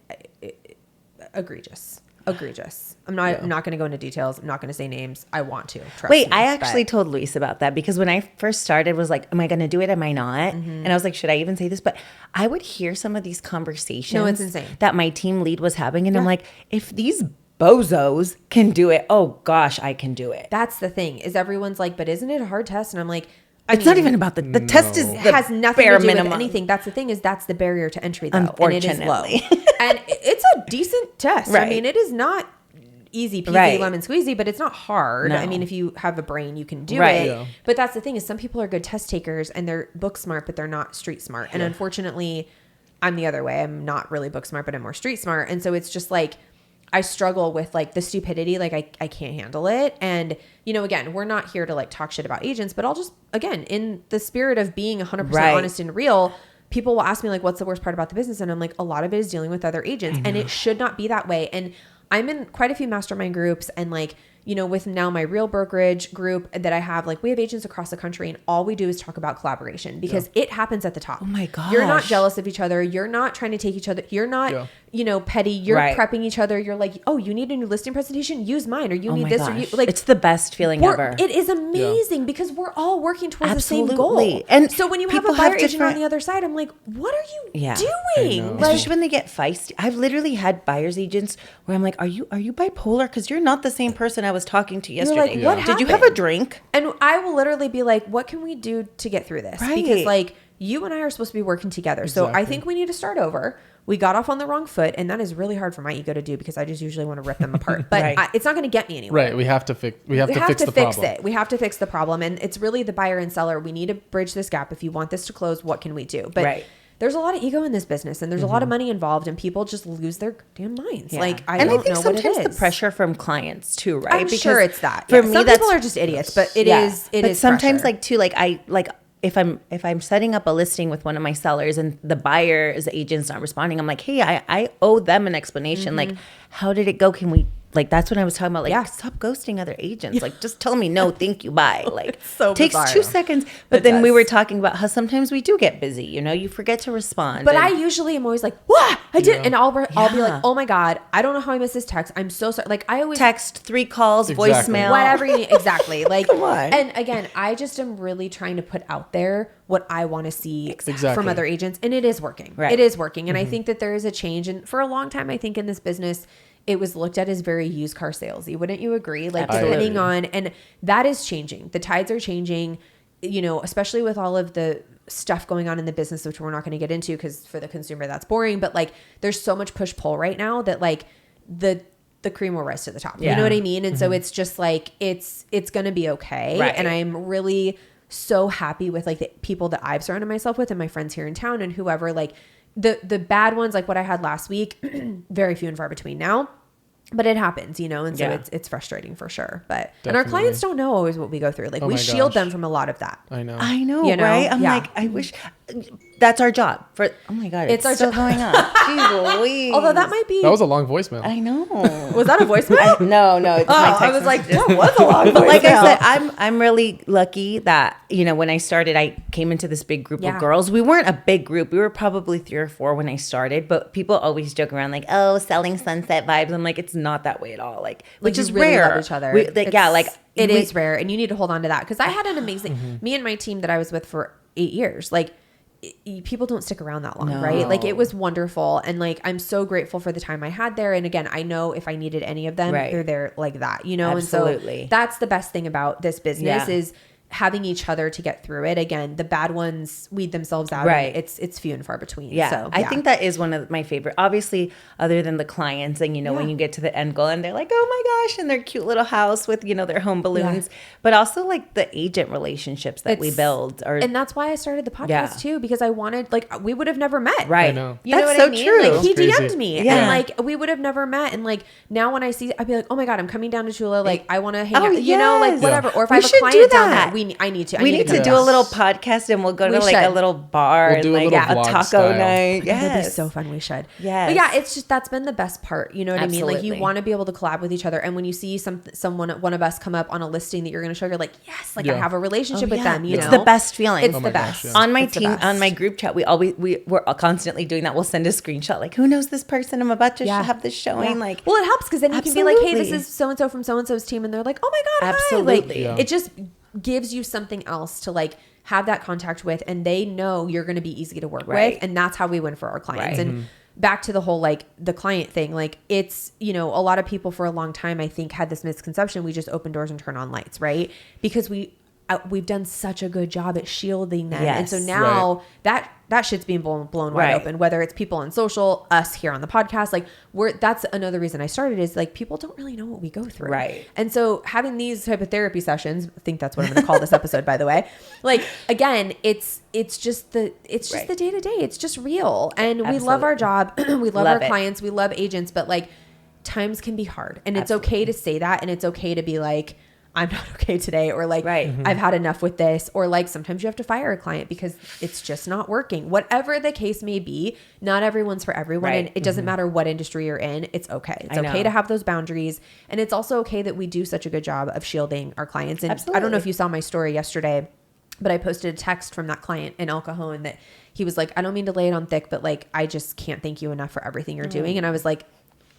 egregious. I'm not going to go into details. I'm not going to say names. I want to. Wait, I actually told Luis about that because when I first started, was like, am I going to do it? Am I not? Mm-hmm. And I was like, should I even say this? But I would hear some of these conversations. No, it's insane. That my team lead was having. And I'm like, if these bozos can do it, oh gosh, I can do it. That's the thing is everyone's like, but isn't it a hard test? And I'm like, it's not even about the test has nothing to do with anything. That's the thing is that's the barrier to entry though. Unfortunately. And it is low. And it's a decent test. Right. I mean, it is not easy peasy lemon squeezy, but it's not hard. No. I mean, if you have a brain, you can do it. Yeah. But that's the thing is some people are good test takers and they're book smart, but they're not street smart. And unfortunately, I'm the other way. I'm not really book smart, but I'm more street smart. And so it's just like, I struggle with like the stupidity. Like I can't handle it. And, again, we're not here to like talk shit about agents, but I'll just, again, in the spirit of being 100% honest and real, people will ask me like, what's the worst part about the business? And I'm like, a lot of it is dealing with other agents and it should not be that way. And I'm in quite a few mastermind groups and like, with now my real brokerage group that I have, like we have agents across the country and all we do is talk about collaboration because it happens at the top. Oh my gosh. You're not jealous of each other. You're not trying to take each other. You're not, petty. You're prepping each other. You're like, oh, you need a new listing presentation? Use mine. Or you need this. Gosh. Or you like. It's the best feeling ever. It is amazing because we're all working towards the same goal. And so when you have a buyer agent on the other side, I'm like, what are you doing? Like, especially when they get feisty. I've literally had buyers agents where I'm like, are you bipolar? Because you're not the same person I was talking to yesterday. Like, what happened? Did you have a drink? And I will literally be like, what can we do to get through this? Right. Because like you and I are supposed to be working together. Exactly. So I think we need to start over. We got off on the wrong foot and that is really hard for my ego to do because I just usually want to rip them apart. But it's not going to get me anywhere. Right. We have to fix the problem. We have to fix the problem. And it's really the buyer and seller. We need to bridge this gap. If you want this to close, what can we do? But there's a lot of ego in this business, and there's a lot of money involved, and people just lose their damn minds. Yeah. Like, I think don't know what it sometimes is. the pressure from clients too, right? I'm sure it's that. For Yeah. me, Some that's, people are just idiots, but it is but sometimes pressure. like too, like if I'm setting up a listing with one of my sellers and the buyer's agent's not responding, I'm like, hey, I owe them an explanation. Like, how did it go? Can we, like, that's when I was talking about, like, stop ghosting other agents. Like, just tell me no, thank you, bye. Like, so takes bizarre. 2 seconds. But then we were talking about how sometimes we do get busy. You know, you forget to respond. But I usually am always like, "What? I did," and I'll be like, "Oh my god, I don't know how I missed this text. I'm so sorry." Like, I always text, 3 calls, Exactly. voicemail, whatever you need. Exactly. Like, Come on. And again, I just am really trying to put out there what I want to see Exactly. from other agents, and it is working. Right. It is working, and I think that there is a change. And for a long time, I think in this business, it was looked at as very used car salesy. Wouldn't you agree? Like, depending on, and that is changing. The tides are changing. You know, especially with all of the stuff going on in the business, which we're not going to get into because for the consumer that's boring. But like, there's so much push pull right now that like the cream will rise to the top. You know what I mean? And so it's just like it's going to be okay. Right. And I'm really so happy with like the people that I've surrounded myself with and my friends here in town and whoever. Like the bad ones, like what I had last week, very few and far between now. But it happens, you know, and so it's frustrating for sure. But and our clients don't know always what we go through. Like we shield them from a lot of that. I know, You know? right? I'm Yeah. like, I wish that's our job. For oh my god, it's our still job. going on. Jeez Louise. Although that might be that was a long voicemail. I know. was that a voicemail? No, it's my text I was like, messages. that was a long But like I voicemail. said, I'm really lucky that, you know, when I started, I came into this big group Yeah. of girls. We weren't a big group. We were probably 3 or 4 when I started, but people always joke around like, oh, selling sunset vibes. I'm like, it's not that way at all. Like, which you is really rare. love each other. It is rare, and you need to hold on to that because I had an amazing me and my team that I was with for 8 years. Like people don't stick around that long, right? Like it was wonderful, and like I'm so grateful for the time I had there. And again, I know if I needed any of them, they're there like that, you know. Absolutely. And so that's the best thing about this business Yeah. is having each other to get through it. Again, the bad ones weed themselves out. Right. And it's few and far between. Yeah. So, I think that is one of my favorite, obviously, other than the clients and, you know, when you get to the end goal and they're like, oh my gosh, and their cute little house with, you know, their home balloons, but also like the agent relationships that we build. And that's why I started the podcast too, because I wanted, like, we would have never met. Right. I know. You know That's what so I mean? true. Like he It's crazy. DM'd me Yeah. and like we would have never met. And like now when I see, I'd be like, oh my God, I'm coming down to Chula. Like I want to hang out, you know, like yes. whatever. Or if We I have a should client do down that. there, I need to. We need to go do down. a little podcast and we'll go to We like a should. little bar We'll do and a like little a vlog taco style. night. Yes. That'd be so fun. We should. Yes. But yeah, it's just, that's been the best part. You know what I mean? Like you Absolutely. want to be able to collab with each other. And when you see one of us come up on a listing that you're going to show, you're like, yes, like I have a relationship with them. You It's know, the best feeling. It's Oh the my gosh, best. yeah. On my It's the team, best. on my group chat, we're constantly doing that. We'll send a screenshot like, who knows this person? I'm about to have this showing. Yeah. Like, well, it helps because then you can be like, hey, this Absolutely. is so and so from so and so's team, and they're like, oh my God, hi. Absolutely. Like, it just gives you something else to like have that contact with, and they know you're going to be easy to work with, and that's how we win for our clients. Right. And back to the whole like the client thing, like it's, you know, a lot of people for a long time I think had this misconception we just open doors and turn on lights, right? Because we've done such a good job at shielding them, and so Yes. now that shit's being blown wide Right. open. Whether it's people on social, us here on the podcast, like that's another reason I started is like people don't really know what we go through, Right. And so having these type of therapy sessions, I think that's what I'm going to call this episode, by the way. Like again, it's just the day to day. It's just real, and we love our job, we love our it. clients, we love agents, but like times can be hard, and it's okay to say that, and it's okay to be like, I'm not okay today, or like, I've had enough with this, or like sometimes you have to fire a client because it's just not working. Whatever the case may be, not everyone's for everyone. Right. And it doesn't matter what industry you're in. It's okay. It's I okay know. to have those boundaries. And it's also okay that we do such a good job of shielding our clients. And I don't know if you saw my story yesterday, but I posted a text from that client in El Cajon that he was like, I don't mean to lay it on thick, but like, I just can't thank you enough for everything you're doing. And I was like,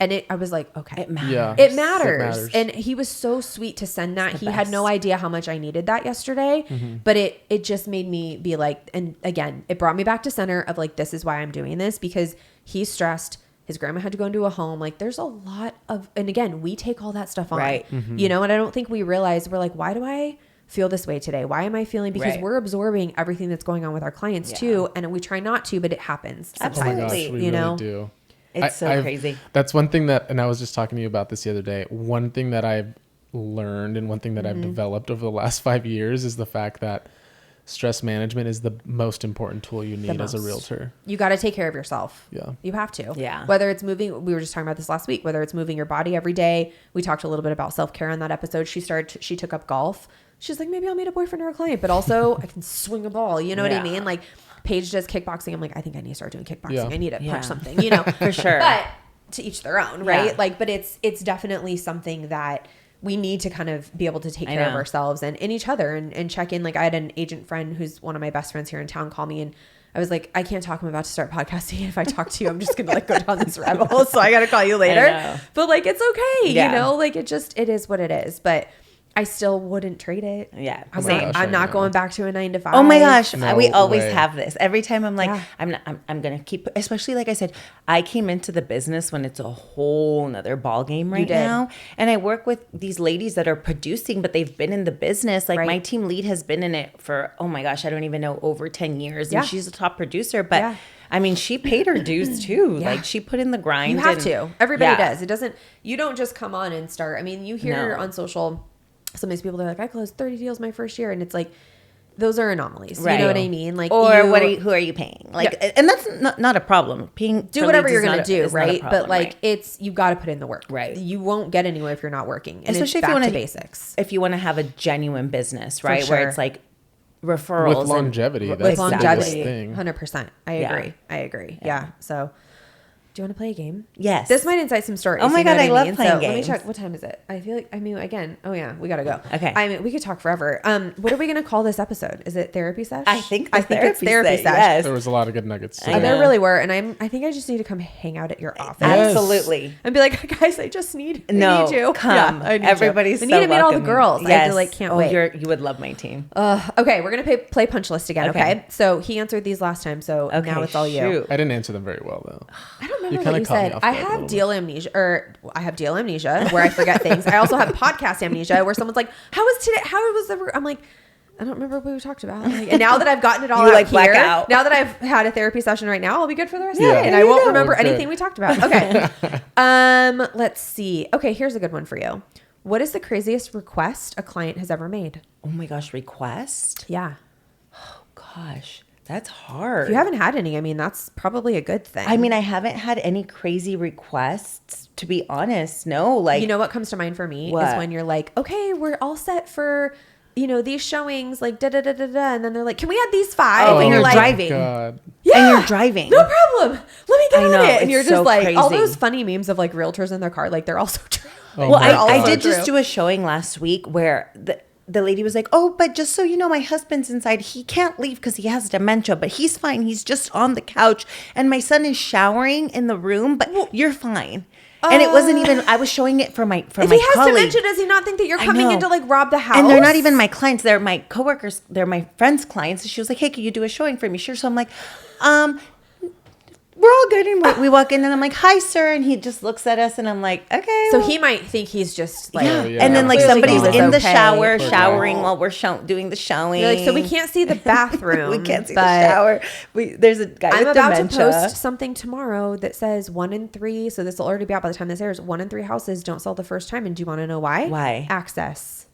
I was like, okay, it matters. Yeah. it matters. It matters. And he was so sweet to send that. He had no idea how much I needed that yesterday, but it just made me be like, and again, it brought me back to center of like, this is why I'm doing this, because he's stressed. His grandma had to go into a home. Like there's a lot of, and again, we take all that stuff on, Right. you know, and I don't think we realize, we're like, why do I feel this way today? Why am I feeling? Because Right. we're absorbing everything that's going on with our clients too. And we try not to, but it happens sometimes, Oh my gosh, Absolutely. we you really know? do. It's so crazy. That's one thing that, and I was just talking to you about this the other day. One thing that I've learned and one thing that I've developed over the last 5 years is the fact that stress management is the most important tool you need as a realtor. You got to take care of yourself. Yeah. You have to. Yeah. Whether it's moving, we were just talking about this last week, whether it's moving your body every day. We talked a little bit about self-care on that episode. She took up golf. She's like, maybe I'll meet a boyfriend or a client, but also I can swing a ball. You know what I mean? Like Paige does kickboxing. I'm like, I think I need to start doing kickboxing. Yeah. I need to punch something, you know, for sure. But to each their own, right? Yeah. Like, but it's definitely something that we need to kind of be able to take care of ourselves and each other and check in. Like I had an agent friend who's one of my best friends here in town call me, and I was like, I can't talk. I'm about to start podcasting. If I talk to you, I'm just going to like go down this rabbit hole. So I got to call you later. But like, it's okay. You know, like it is what it is. But I still wouldn't trade it. Yeah. I'm like, I'm not going back to a 9-to-5. Oh my gosh. No we always way. have this. Every time I'm like, I'm going to keep, especially like I said, I came into the business when it's a whole nother ball game right now. And I work with these ladies that are producing, but they've been in the business. Like my team lead has been in it for, oh my gosh, I don't even know, over 10 years. And she's a top producer, but I mean, she paid her dues too. Like she put in the grind. You have to. Everybody does. You don't just come on and start. I mean, you hear on social, some of these people, they're like, I closed 30 deals my first year. And it's like, those are anomalies. Right. You know what I mean? Like, or who are you paying? Like, and that's not a problem. Do whatever you're going to do, right? Problem, but like, you got to put in the work. Right. You won't get anywhere if you're not working. And especially it's if you want to basics. If you want to have a genuine business, right? sure. Where it's like referrals. With longevity. And, That's With the longevity. biggest thing. 100%. I agree. Yeah. So, do you want to play a game? Yes. This might incite some stories. Oh my God, I love playing games. Let me check. What time is it? I feel like, again, we got to go. Okay. I mean, we could talk forever. What are we going to call this episode? Is it therapy sesh? I think it's therapy sesh. Yes. There was a lot of good nuggets. There really were. And I think I just need to come hang out at your office. Yes. Absolutely. And be like, guys, I just need you. Come. I need Everybody's you. so I need to meet all the welcoming. girls. Yes. I can't wait. You would love my team. Okay, we're going to play punch list again, okay? So he answered these last time, so now it's all you. I didn't answer them very well though. I don't remember kinda what you caught me said. off I guard a have little deal amnesia where I forget things. I also have podcast amnesia where someone's like, how was the I'm like, I don't remember what we talked about. Like, and now that I've gotten it all You out like here, black out. now that I've had a therapy session right now, I'll be good for the rest of the day. And there I you won't go. remember We're good. anything we talked about. Okay. Let's see. Okay, here's a good one for you. What is the craziest request a client has ever made? Oh my gosh, request? Yeah. Gosh, that's hard. If you haven't had any, I mean, that's probably a good thing. I mean, I haven't had any crazy requests, to be honest. No, like, you know what comes to mind for me What? is when you're like, okay, we're all set for, these showings, like da da da da da, and then they're like, can we add these 5? Oh, and you're like, driving. God. yeah, And you're driving. No problem. Let me get I on know, it. And it's you're just so like all crazy. those funny memes of like realtors in their car, like they're all so true. Oh Well, my I God. did True. just do a showing last week where the lady was like, oh, but just so you know, my husband's inside. He can't leave because he has dementia, but he's fine. He's just on the couch. And my son is showering in the room, but you're fine. And it wasn't even, I was showing it for my If my he has colleague. dementia, does he not think that you're coming know. in to like rob the house? And they're not even my clients. They're my coworkers. They're my friends' clients. And she was like, hey, can you do a showing for me? Sure. So I'm like, we're all good. And we walk in and I'm like, hi, sir. And he just looks at us and I'm like, okay. So well. he might think he's just like, Yeah. And then like Clearly somebody's he was in the okay. shower, Poor showering guy. while we're doing the showing. You're like, so we can't see the bathroom. We can't see the but shower. There's a guy I'm with about dementia. to post something tomorrow that says 1 in 3. So this will already be out by the time this airs. 1 in 3 houses don't sell the first time. And do you want to know why? Why? Access.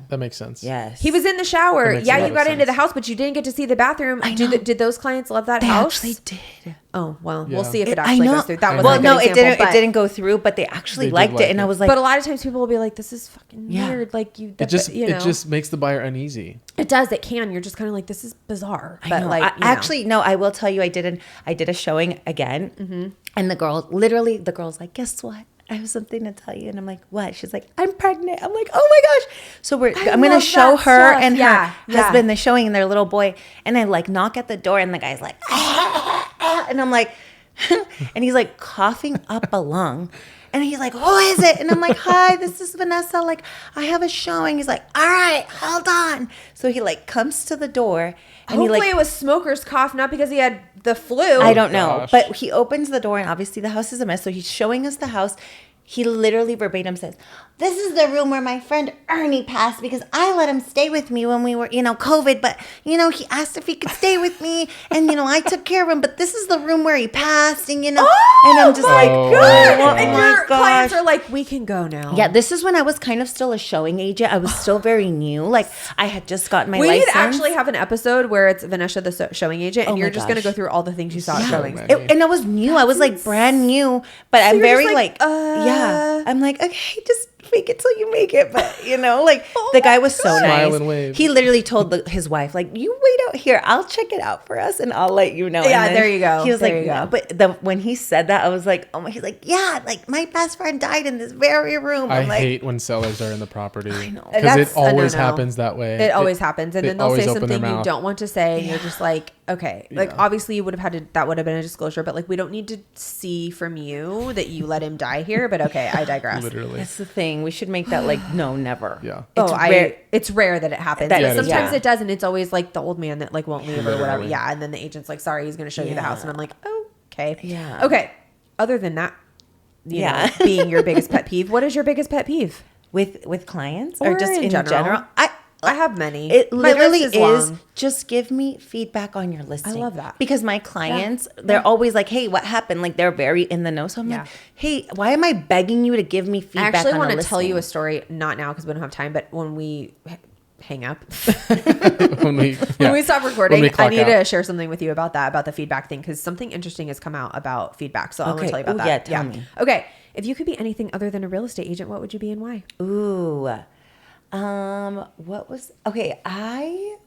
That makes sense. Yes. He was in the shower. That makes a Yeah, lot you of got into the sense. house, but you didn't get to see the bathroom. I know. Did those clients love that They house? actually did. Oh, well, Yeah. we'll see if it I actually know. goes through. That was Well, a good no, example, it but- didn't go through, but they actually They did liked like it. And it. I was like, But a lot of times people will be like, "This is fucking Yeah. weird." Like you, It just you know, it just makes the buyer uneasy. it does. It can. You're just kind of like, "This is bizarre." I But know. like, you know. Actually, no, I will tell you, I did a showing again. And the girl's like, guess what? I have something to tell you. And I'm like, what? She's like, I'm pregnant. I'm like, oh my gosh. So I'm going to love show that her stuff. and Yeah, her husband the showing and their little boy. And I like knock at the door and the guy's like, and I'm like, and he's like coughing up a lung. And he's like, who is it? And I'm like, hi, this is Vanessa. Like, I have a showing. He's like, all right, hold on. So he like comes to the door. And Hopefully, he like, it was smoker's cough, not because he had the flu. I don't know. Gosh. But he opens the door and obviously the house is a mess. So he's showing us the house. He literally verbatim says, "This is the room where my friend Ernie passed because I let him stay with me when we were, COVID. But, he asked if he could stay with me. And, I took care of him. But this is the room where he passed. And, and I'm just like, God. And your clients are like, we can go now. Yeah, this is when I was kind of still a showing agent. I was still very new. Like, I had just gotten my license. We could actually have an episode where it's Vanessa, the showing agent, and you're just going to go through all the things you saw at showings. And I was new. I was like brand new. But I'm very I'm like, okay, just fake it till you make it. But, the guy was so Smile nice. and wave. He literally told his wife, like, you wait out here. I'll check it out for us and I'll let you know. Yeah, there you go. He was there like, no. But when he said that, I was like, oh my, he's like, yeah, like my best friend died in this very room. I like, hate when sellers are in the property. I know. Because it always happens that way. It always happens. And then they'll say something you don't want to say. And you're just like, okay. Like, obviously you would have had to, that would have been a disclosure. But like, we don't need to see from you that you let him die here. But okay, I digress. Literally. That's the thing. We should make that like, no, never. Yeah. It's rare that it happens. That But is, sometimes yeah. it does. And it's always like the old man that like won't leave or whatever. Literally. Yeah. And then the agent's like, sorry, he's going to show you the house. And I'm like, okay. Yeah. Okay. Other than that, you know, being your biggest pet peeve, what is your biggest pet peeve? With clients or just in general? general? I have many. It literally My list is just give me feedback on your listing. I love that. Because my clients, they're always like, hey, what happened? Like they're very in the know. So I'm like, hey, why am I begging you to give me feedback on a listing? I actually want to tell you a story, not now because we don't have time, but when we hang up, when we stop recording, I need to share something with you about that, about the feedback thing, because something interesting has come out about feedback. So I want to tell you about that. Yeah, tell me. Okay. If you could be anything other than a real estate agent, what would you be and why? I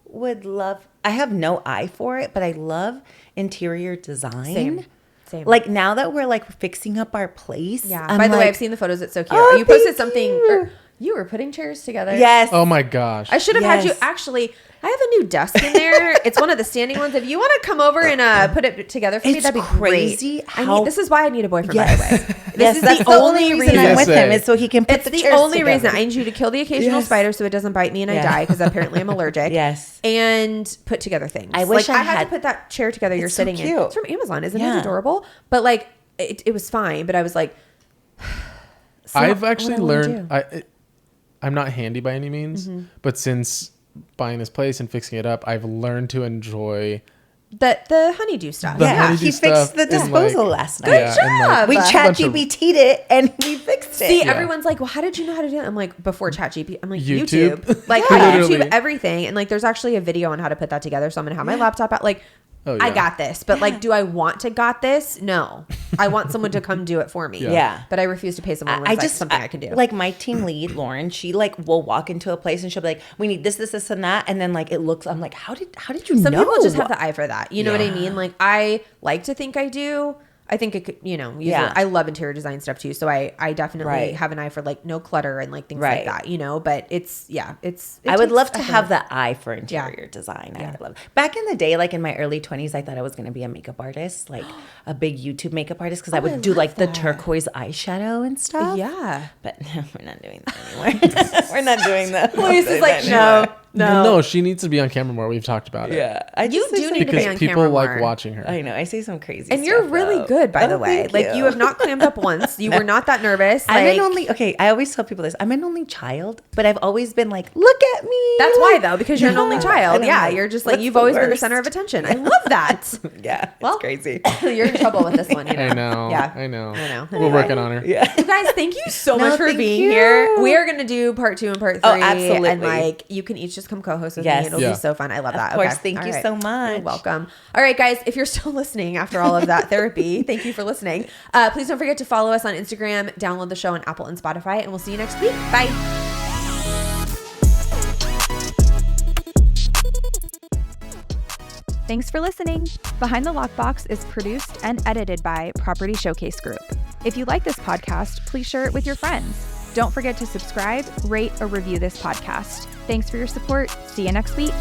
would love, I have no eye for it, but I love interior design. Same. Like now that we're like fixing up our place. Yeah. I'm By the way, like, I've seen the photos. It's so cute. Oh, You posted thank something. you. You were putting chairs together. Yes. Oh my gosh. I should have had you. Yes. Actually, I have a new desk in there. It's one of the standing ones. If you want to come over and put it together for me, that'd be crazy. great. This is why I need a boyfriend, by the way. That's the only reason I'm with him is so he can put It's the the chairs only together. reason. I need you to kill the occasional spider so it doesn't bite me and I die because apparently I'm allergic. Yes. And put together things. I wish I I had had to put that chair together you're It's so sitting in. cute. It's from Amazon. Isn't it Yeah. adorable? But like, it was fine. But I was like, I've actually learned, I'm not handy by any means, but since buying this place and fixing it up, I've learned to enjoy the honeydew stuff. honeydew he fixed the stuff and, disposal last night. Good job. We A chat GPT'd it and we fixed it. See, everyone's like, well, how did you know how to do it? I'm like, before ChatGPT, I'm like, YouTube. YouTube. Like, I Literally. YouTube everything. And like, there's actually a video on how to put that together. So I'm going to have my laptop out. Like, I got this. But like, do I want to got this? No. I want someone to come do it for me. Yeah. But I refuse to pay someone when it's something I can do. Like my team lead, Lauren, she like will walk into a place and she'll be like, we need this, and that. And then like it looks, I'm like, how did you know? Some people just have the eye for that. You know what I mean? Like, I like to think I do. I think it could, usually, I love interior design stuff too. So I definitely have an eye for like no clutter and like things like that, but it's, I would love to have that eye for interior design. I love back in the day, like in my early 20s, I thought I was going to be a makeup artist, like a big YouTube makeup artist. Cause I would do like the turquoise eyeshadow and stuff. Yeah. But we're not doing that anymore. We're not doing that. Luis is like, No, she needs to be on camera more. We've talked about it. Yeah. You do need to be on camera because people like more. watching her. I know. I say some crazy and stuff. you're really good, by the way. Like you have not clammed up once. You were not that nervous. I'm an only, I always tell people this. I'm an only child, but I've always been like, look at me. That's why though, because you're an only child. Yeah. Like, You're just like, you've always been the center of attention. I love that. Yeah. It's crazy. You're in trouble with this one. I know. Yeah. I know. Anyway. We're working on her. Yeah. You guys, thank you so much for being here. We are going to do part 2 and part 3. Oh, absolutely. And like, you can each just come co-host with me. It'll be so fun. I love that. Of course. Thank you so much. You're welcome. All right, guys, if you're still listening after all of that therapy, thank you for listening. Please don't forget to follow us on Instagram, download the show on Apple and Spotify, and we'll see you next week. Bye. Thanks for listening. Behind the Lockbox is produced and edited by Property Showcase Group. If you like this podcast, please share it with your friends. Don't forget to subscribe, rate, or review this podcast. Thanks for your support. See you next week.